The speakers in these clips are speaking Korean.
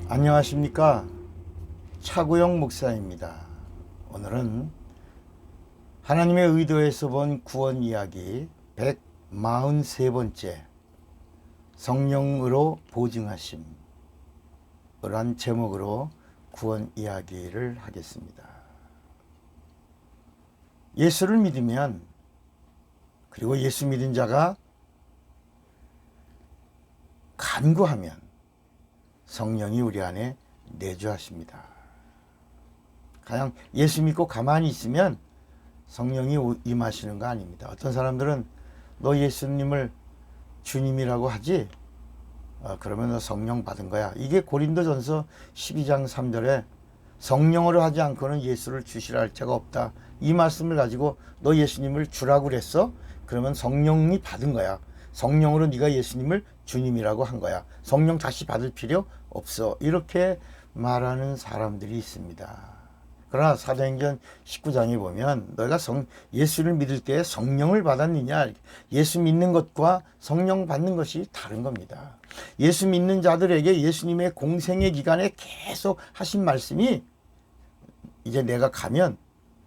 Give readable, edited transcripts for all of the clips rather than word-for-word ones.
안녕하십니까, 차구영 목사입니다. 오늘은 하나님의 의도에서 본 구원 이야기 143번째 성령으로 보증하심 이란 제목으로 구원 이야기를 하겠습니다. 예수를 믿으면, 그리고 예수 믿은 자가 간구하면 성령이 우리 안에 내주하십니다. 그냥 예수 믿고 가만히 있으면 성령이 임하시는 거 아닙니다. 어떤 사람들은 너 예수님을 주님이라고 하지? 그러면 너 성령 받은 거야. 이게 고린도전서 12장 3절에 성령으로 하지 않고는 예수를 주시라 할 자가 없다. 이 말씀을 가지고 너 예수님을 주라고 그랬어? 그러면 성령이 받은 거야. 성령으로 네가 예수님을 주님이라고 한 거야. 성령 다시 받을 필요 없어. 이렇게 말하는 사람들이 있습니다. 그러나 사도행전 19장에 보면 너희가 예수를 믿을 때 성령을 받았느냐, 예수 믿는 것과 성령 받는 것이 다른 겁니다. 예수 믿는 자들에게 예수님의 공생의 기간에 계속 하신 말씀이, 이제 내가 가면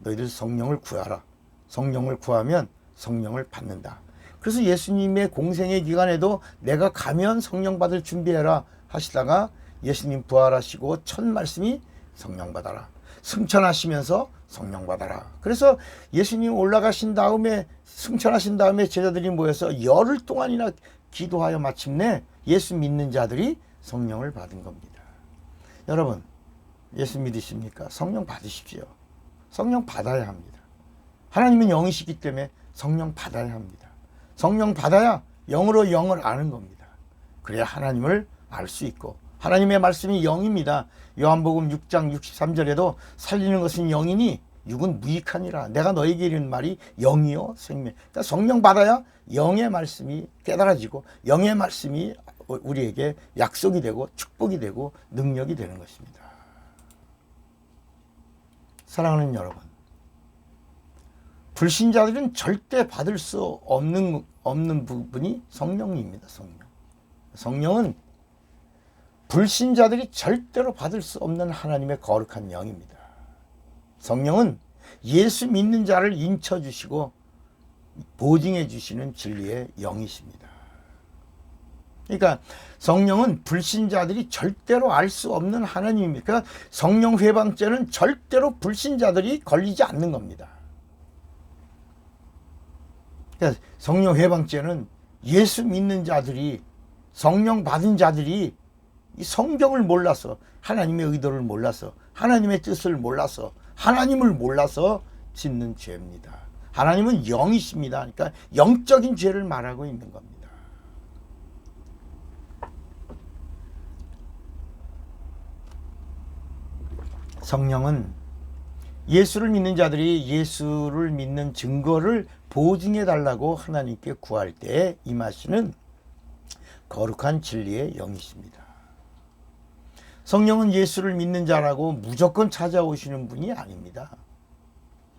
너희들 성령을 구하라. 성령을 구하면 성령을 받는다. 그래서 예수님의 공생의 기간에도 내가 가면 성령 받을 준비해라 하시다가 예수님 부활하시고 첫 말씀이 성령 받아라. 승천하시면서 성령 받아라. 그래서 예수님 올라가신 다음에, 승천하신 다음에 제자들이 모여서 열흘 동안이나 기도하여 마침내 예수 믿는 자들이 성령을 받은 겁니다. 여러분, 예수 믿으십니까? 성령 받으십시오. 성령 받아야 합니다. 하나님은 영이시기 때문에 성령 받아야 합니다. 성령 받아야 영으로 영을 아는 겁니다. 그래야 하나님을 알 수 있고, 하나님의 말씀이 영입니다. 요한복음 6장 63절에도 살리는 것은 영이니 육은 무익하니라. 내가 너에게 이르는 말이 영이요 생명. 그러니까 성령 받아야 영의 말씀이 깨달아지고 영의 말씀이 우리에게 약속이 되고 축복이 되고 능력이 되는 것입니다. 사랑하는 여러분, 불신자들은 절대 받을 수 없는 부분이 성령입니다. 성령은 불신자들이 절대로 받을 수 없는 하나님의 거룩한 영입니다. 성령은 예수 믿는 자를 인쳐주시고 보증해 주시는 진리의 영이십니다. 그러니까 성령은 불신자들이 절대로 알 수 없는 하나님입니다. 그러니까 성령 회방죄는 절대로 불신자들이 걸리지 않는 겁니다. 그러니까 성령 회방죄는 예수 믿는 자들이, 성령 받은 자들이 이 성경을 몰라서, 하나님의 의도를 몰라서, 하나님의 뜻을 몰라서, 하나님을 몰라서 짓는 죄입니다. 하나님은 영이십니다. 그러니까 영적인 죄를 말하고 있는 겁니다. 성령은 예수를 믿는 자들이 예수를 믿는 증거를 보증해 달라고 하나님께 구할 때 임하시는 거룩한 진리의 영이십니다. 성령은 예수를 믿는 자라고 무조건 찾아오시는 분이 아닙니다.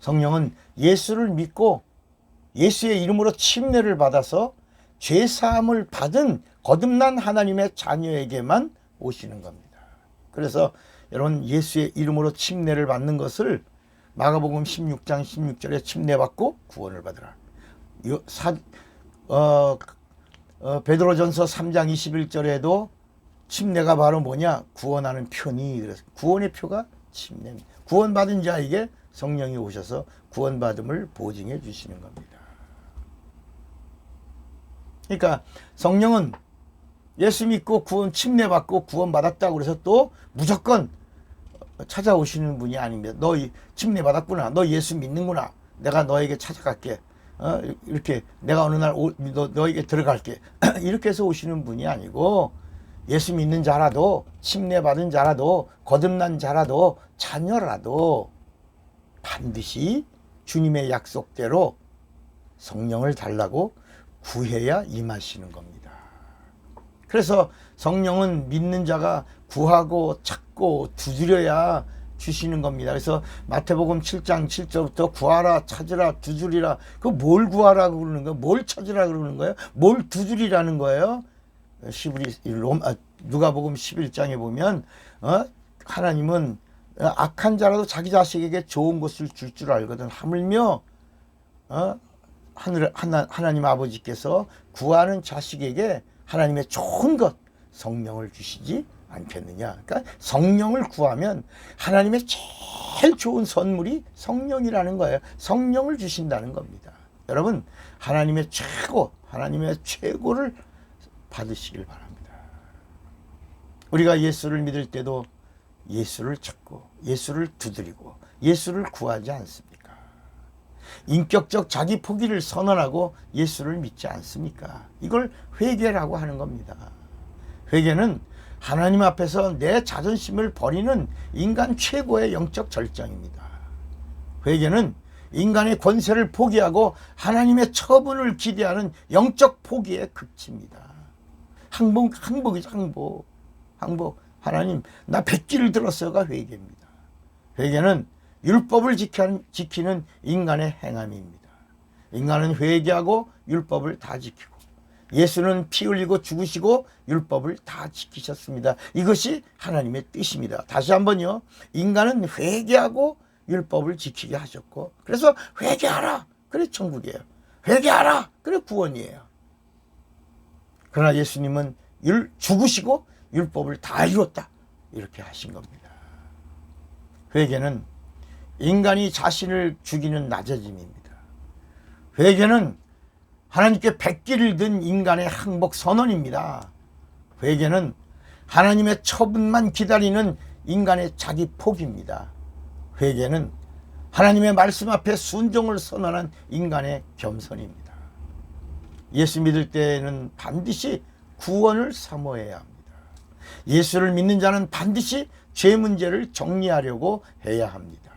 성령은 예수를 믿고 예수의 이름으로 침례를 받아서 죄사함을 받은 거듭난 하나님의 자녀에게만 오시는 겁니다. 그래서 여러분, 예수의 이름으로 침례를 받는 것을 마가복음 16장 16절에 침례받고 구원을 받으라. 베드로전서 3장 21절에도 침례가 바로 뭐냐? 구원하는 표니. 그래서 구원의 표가 침례입니다. 구원받은 자에게 성령이 오셔서 구원받음을 보증해 주시는 겁니다. 그러니까 성령은 예수 믿고 침례받고 구원받았다고 그래서 또 무조건 찾아오시는 분이 아닙니다. 너 침례받았구나. 너 예수 믿는구나. 내가 너에게 찾아갈게. 이렇게 내가 어느 날 너에게 들어갈게. 이렇게 해서 오시는 분이 아니고, 예수 믿는 자라도, 침례받은 자라도, 거듭난 자라도, 자녀라도 반드시 주님의 약속대로 성령을 달라고 구해야 임하시는 겁니다. 그래서 성령은 믿는 자가 구하고 찾고 두드려야 주시는 겁니다. 그래서 마태복음 7장 7절부터 구하라, 찾으라, 두드리라. 그 뭘 구하라고 그러는 거예요? 뭘 찾으라 그러는 거예요? 뭘 두드리라는 거예요? 누가복음 11장에 보면 하나님은 악한 자라도 자기 자식에게 좋은 것을 줄 줄 알거든. 하물며 하나님 아버지께서 구하는 자식에게 하나님의 좋은 것 성령을 주시지 않겠느냐. 그러니까 성령을 구하면 하나님의 제일 좋은 선물이 성령이라는 거예요. 성령을 주신다는 겁니다. 여러분, 하나님의 최고를 받으시길 바랍니다. 우리가 예수를 믿을 때도 예수를 찾고 예수를 두드리고 예수를 구하지 않습니까? 인격적 자기 포기를 선언하고 예수를 믿지 않습니까? 이걸 회개라고 하는 겁니다. 회개는 하나님 앞에서 내 자존심을 버리는 인간 최고의 영적 절정입니다. 회개는 인간의 권세를 포기하고 하나님의 처분을 기대하는 영적 포기의 극치입니다. 항복이죠, 항복. 하나님, 나 100기를 들었어요가 회개입니다. 회개는 율법을 지키는 인간의 행함입니다. 인간은 회개하고 율법을 다 지키고, 예수는 피 흘리고 죽으시고 율법을 다 지키셨습니다. 이것이 하나님의 뜻입니다. 다시 한번요. 인간은 회개하고 율법을 지키게 하셨고, 그래서 회개하라, 그래 천국이에요. 회개하라, 그래 구원이에요. 그러나 예수님은 죽으시고 율법을 다 이뤘다, 이렇게 하신 겁니다. 회개는 인간이 자신을 죽이는 낮아짐입니다. 회개는 하나님께 100기를 든 인간의 항복 선언입니다. 회개는 하나님의 처분만 기다리는 인간의 자기 포기입니다. 회개는 하나님의 말씀 앞에 순종을 선언한 인간의 겸손입니다. 예수 믿을 때에는 반드시 구원을 사모해야 합니다. 예수를 믿는 자는 반드시 죄 문제를 정리하려고 해야 합니다.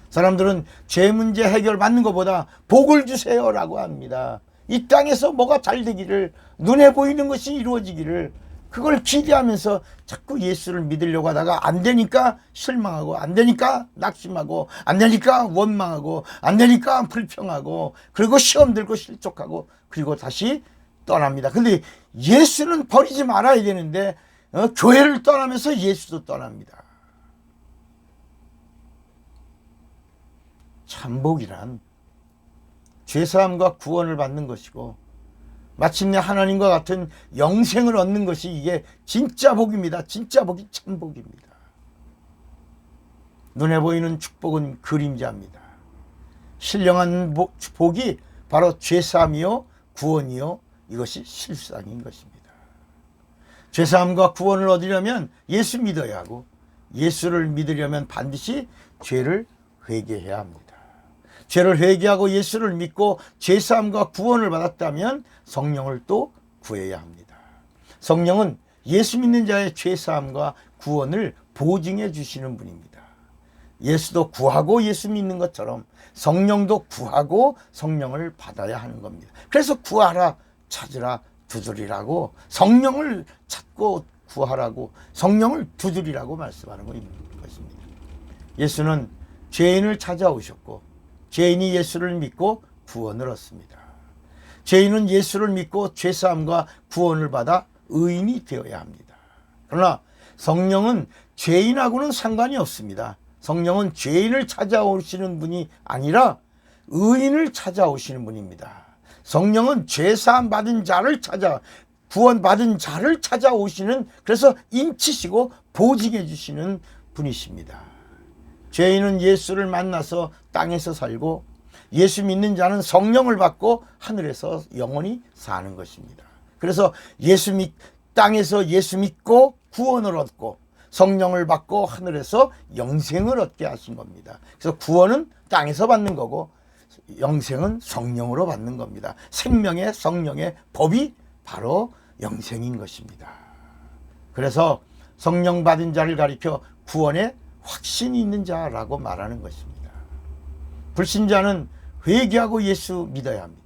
사람들은 죄 문제 해결받는 것보다 복을 주세요라고 합니다. 이 땅에서 뭐가 잘 되기를, 눈에 보이는 것이 이루어지기를, 그걸 기대하면서 자꾸 예수를 믿으려고 하다가 안 되니까 실망하고, 안 되니까 낙심하고, 안 되니까 원망하고, 안 되니까 불평하고, 그리고 시험 들고 실족하고, 그리고 다시 떠납니다. 근데 예수는 버리지 말아야 되는데 교회를 떠나면서 예수도 떠납니다. 참복이란 죄사함과 구원을 받는 것이고 마침내 하나님과 같은 영생을 얻는 것이 이게 진짜 복입니다. 진짜 복이 참복입니다. 눈에 보이는 축복은 그림자입니다. 신령한 복이 바로 죄사함이요 구원이요, 이것이 실상인 것입니다. 죄사함과 구원을 얻으려면 예수 믿어야 하고, 예수를 믿으려면 반드시 죄를 회개해야 합니다. 죄를 회개하고 예수를 믿고 죄사함과 구원을 받았다면 성령을 또 구해야 합니다. 성령은 예수 믿는 자의 죄사함과 구원을 보증해 주시는 분입니다. 예수도 구하고 예수 믿는 것처럼 성령도 구하고 성령을 받아야 하는 겁니다. 그래서 구하라, 찾으라, 두드리라고, 성령을 찾고 구하라고, 성령을 두드리라고 말씀하는 것입니다. 예수는 죄인을 찾아오셨고 죄인이 예수를 믿고 구원을 얻습니다. 죄인은 예수를 믿고 죄사함과 구원을 받아 의인이 되어야 합니다. 그러나 성령은 죄인하고는 상관이 없습니다. 성령은 죄인을 찾아오시는 분이 아니라 의인을 찾아오시는 분입니다. 성령은 죄사함 받은 자를 구원받은 자를 찾아오시는, 그래서 인치시고 보증해 주시는 분이십니다. 죄인은 예수를 만나서 땅에서 살고, 예수 믿는 자는 성령을 받고 하늘에서 영원히 사는 것입니다. 그래서 땅에서 예수 믿고 구원을 얻고 성령을 받고 하늘에서 영생을 얻게 하신 겁니다. 그래서 구원은 땅에서 받는 거고 영생은 성령으로 받는 겁니다. 생명의 성령의 법이 바로 영생인 것입니다. 그래서 성령 받은 자를 가리켜 구원에 확신이 있는 자라고 말하는 것입니다. 불신자는 회개하고 예수 믿어야 합니다.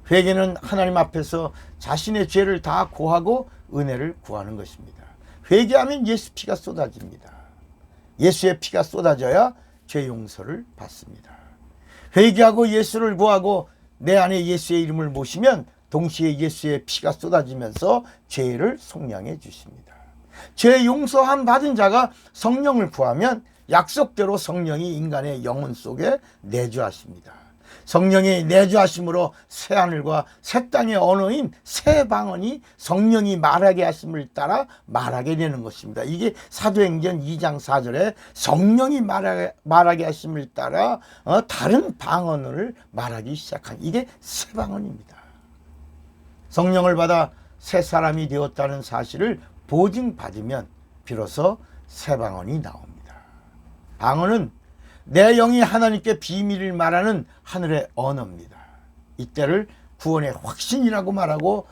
회개는 하나님 앞에서 자신의 죄를 다 고하고 은혜를 구하는 것입니다. 회개하면 예수 피가 쏟아집니다. 예수의 피가 쏟아져야 죄 용서를 받습니다. 회개하고 예수를 구하고 내 안에 예수의 이름을 모시면 동시에 예수의 피가 쏟아지면서 죄를 속량해 주십니다. 죄 용서함 받은 자가 성령을 구하면 약속대로 성령이 인간의 영혼 속에 내주하십니다. 성령이 내주하심으로 새하늘과 새 땅의 언어인 새 방언이 성령이 말하게 하심을 따라 말하게 되는 것입니다. 이게 사도행전 2장 4절에 성령이 말하게 하심을 따라 다른 방언을 말하기 시작한, 이게 새 방언입니다. 성령을 받아 새 사람이 되었다는 사실을 보증받으면 비로소 새 방언이 나옵니다. 방언은 내 영이 하나님께 비밀을 말하는 하늘의 언어입니다. 이때를 구원의 확신이라고 말하고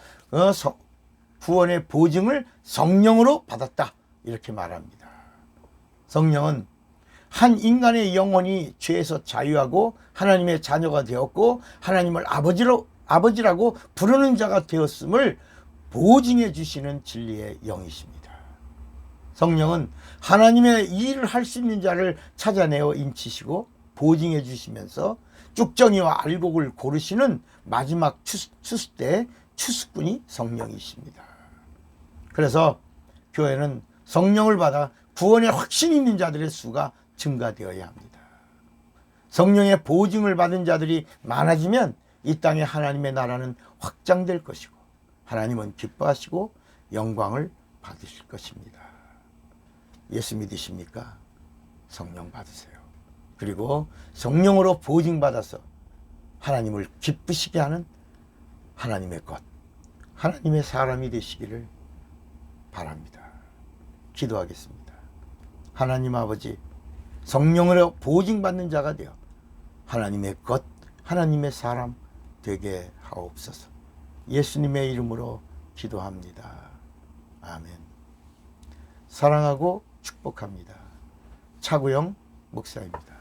구원의 보증을 성령으로 받았다, 이렇게 말합니다. 성령은 한 인간의 영혼이 죄에서 자유하고 하나님의 자녀가 되었고 하나님을 아버지라고 부르는 자가 되었음을 보증해 주시는 진리의 영이십니다. 성령은 하나님의 일을 할 수 있는 자를 찾아내어 인치시고 보증해 주시면서 쭉정이와 알곡을 고르시는 마지막 추수 때 추수꾼이 성령이십니다. 그래서 교회는 성령을 받아 구원의 확신이 있는 자들의 수가 증가되어야 합니다. 성령의 보증을 받은 자들이 많아지면 이 땅에 하나님의 나라는 확장될 것이고 하나님은 기뻐하시고 영광을 받으실 것입니다. 예수 믿으십니까? 성령 받으세요. 그리고 성령으로 보증받아서 하나님을 기쁘시게 하는 하나님의 것, 하나님의 사람이 되시기를 바랍니다. 기도하겠습니다. 하나님 아버지, 성령으로 보증받는 자가 되어 하나님의 것, 하나님의 사람 되게 하옵소서. 예수님의 이름으로 기도합니다. 아멘. 사랑하고 축복합니다. 차구영 목사입니다.